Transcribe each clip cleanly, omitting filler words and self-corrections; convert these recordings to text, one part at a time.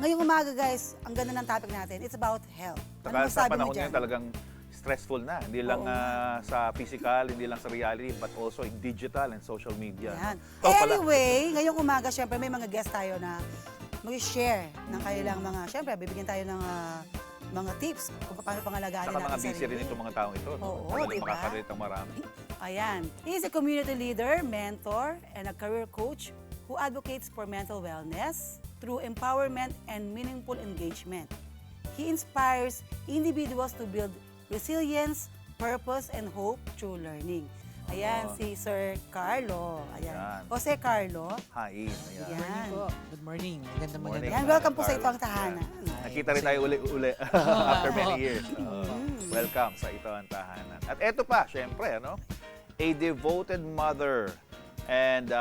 Ngayong umaga guys, ang ganda ng topic natin. It's about health. Ano Saka sa masabi mo panahon dyan? ngayon talagang stressful na. Hindi lang sa physical, hindi lang sa reality, but also in digital and social media. Yan. Ikaw pala. Anyway, ngayong umaga, syempre may mga guest tayo na mag-share ng kanilang mga, syempre, bibigyan tayo ng mga tips kung paano pangalagaan Saka natin mga busy sarili. rin itong mga taong ito. Oo, Madaling diba? makakarit ang marami. Ayan. He is a community leader, mentor, and a career coach who advocates for mental wellness through empowerment and meaningful engagement. He inspires individuals to build resilience, purpose, and hope through learning. Ayan, si Sir Carlo. Ayan. Ayan. Jose Carlo. Hain. Ayan. Ayan. Good morning. Magandang Morning. Ayan, welcome po sa Ito Ang Tahanan. Nakita rin tayo uli-uli after many years. Welcome sa Ito Ang Tahanan. At eto pa, syempre, ano? A devoted mother and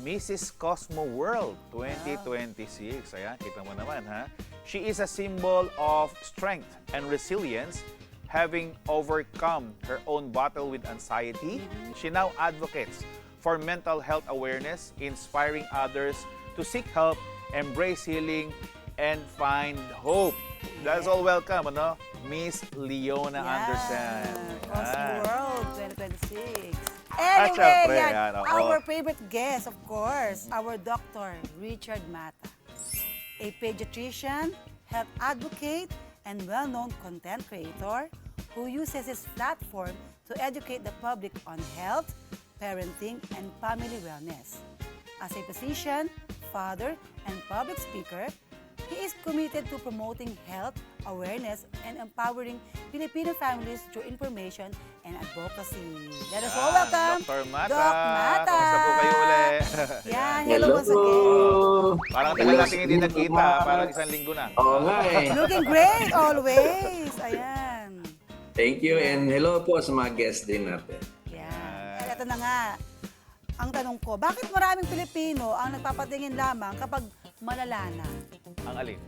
Mrs. Cosmo World 2026. Ayan, kita mo naman, ha? She is a symbol of strength and resilience, having overcome her own battle with anxiety. She now advocates for mental health awareness, inspiring others to seek help, embrace healing, and find hope. That's all welcome, ano? Miss Leona Anderson. Cosmo Ayan. World 2026. At Anyway, syempre, yan, yan, oo. our favorite guest, of course, our Dr. Richard Mata, a pediatrician, health advocate, and well-known content creator who uses his platform to educate the public on health, parenting, and family wellness. As a physician, father, and public speaker, he is committed to promoting health awareness and empowering Filipino families through information and advocacy. Let us all welcome Dr. Mata. Doc Mata. Kamusta po kayo uli? Yan, hello once again. Parang tagal natin hindi nagkita. Parang isang linggo na. Oo nga eh. Looking great always. Ayan. Thank you and hello po sa mga guests din natin. Yan. At ito na nga, ang tanong ko, bakit maraming Pilipino ang nagpapatingin lamang kapag malala na? Ang alin?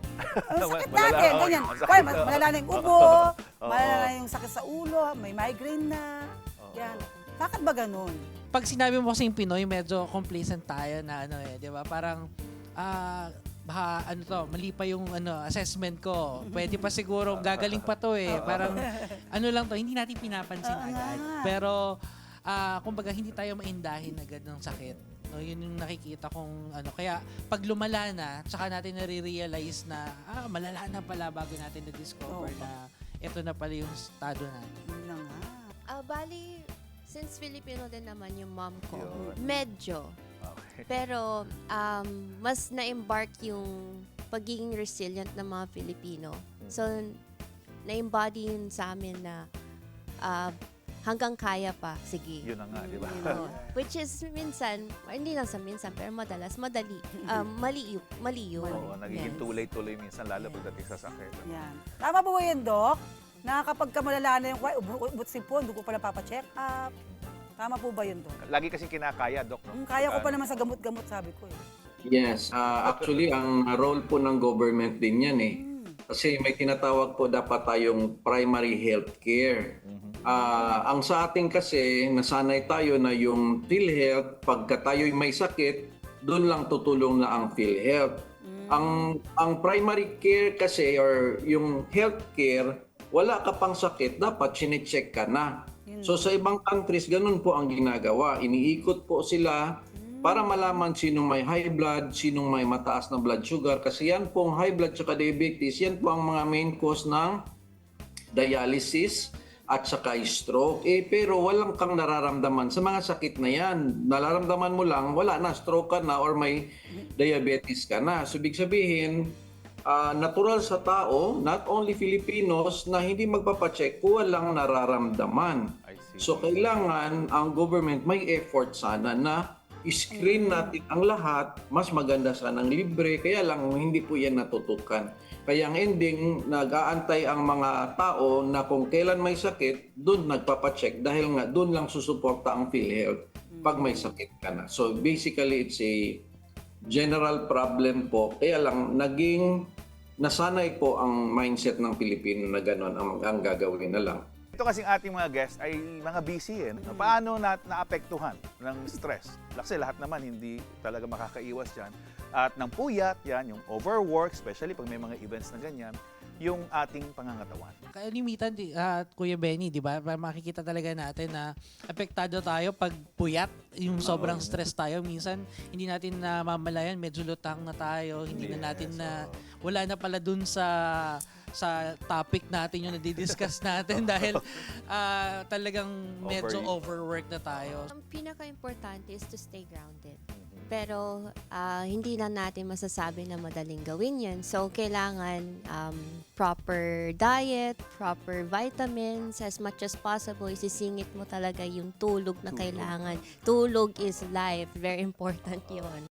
Ang sakit Malala, natin, oh, ganyan. ang sakit. Kaya malala na yung ubo, Oo. malala na yung sakit sa ulo, may migraine na. Yan. Bakit ba ganun? Pag sinabi mo kasing Pinoy, medyo complacent tayo na di ba? Parang, baka mali pa yung assessment ko. Pwede pa siguro, gagaling pa to eh. Parang, lang to, hindi natin pinapansin agad. Pero, kumbaga, hindi tayo maindahin agad ng sakit. No, yun yung nakikita kong kaya pag lumala na, tsaka natin nare-realize na malala na pala bago natin na-discover na ito na pala yung estado natin. Yun na nga. Bali, since Filipino din naman yung mom ko, Yun. medyo. Okay. Pero, mas na-embark yung pagiging resilient ng mga Filipino. So, na-embody yun sa amin na hanggang kaya pa, sige. Yun na nga, di ba? Oo. Which is minsan, hindi lang sa minsan, pero madalas, mali yun. Oo, nagiging Yes. tuloy-tuloy minsan, lalo pagdating sa sakit. Yan. Tama po ba yan, Doc? Na kapag malala na yung ubot sipon, doon ko pala papacheck up. Tama po ba yun, Doc? Lagi kasing kinakaya, Doc. No? Kaya ko pa naman sa gamot-gamot, sabi ko eh. Yes, actually ang role po ng government din yan eh. Kasi may tinatawag po dapat tayong primary health care. Ang sa atin kasi, nasanay tayo na yung PhilHealth, pagka tayo'y may sakit, doon lang tutulong na ang PhilHealth. Ang primary care kasi, or yung health care, wala ka pang sakit, dapat chinecheck ka na. So sa ibang countries, ganun po ang ginagawa. Iniikot po sila para malaman sinong may high blood, sinong may mataas na blood sugar. Kasi yan pong high blood at diabetes, yan po ang mga main cause ng dialysis at saka stroke. Pero walang kang nararamdaman sa mga sakit na yan. Nararamdaman mo lang, wala na, stroke ka na or may diabetes ka na. So, ibig sabihin, natural sa tao, not only Filipinos, na hindi magpapacheck kung walang nararamdaman. I see. So, kailangan ang government may effort sana na screen natin ang lahat, mas maganda sanang libre, kaya lang hindi po yan natutukan. Kaya ang ending, nag-aantay ang mga tao na kung kailan may sakit, doon nagpapacheck dahil nga doon lang susuporta ang PhilHealth pag may sakit ka na. So basically, it's a general problem po. Kaya lang, naging nasanay po ang mindset ng Pilipino na gano'n ang gagawin na lang. Ito kasing ating mga guests ay mga busy eh. Paano naapektuhan ng stress? Kasi lahat naman hindi talaga makakaiwas dyan. at ng puyat, yan, yung overwork, especially pag may mga events na ganyan, yung ating pangangatawan. Kalimitan, Kuya Benny, di ba? Makikita talaga natin na apektado tayo pag puyat, yung sobrang stress tayo. Minsan, hindi natin na mamalayan, medyo lutang na tayo, hindi na natin na, wala na pala dun sa topic natin yung nadidiscuss natin dahil talagang medyo overwork na tayo. Ang pinaka-importante is to stay grounded. Pero hindi lang natin masasabi na madaling gawin yan. So, kailangan proper diet, proper vitamins, as much as possible, isisingit mo talaga yung tulog na kailangan. Tulog is life. Very important yon.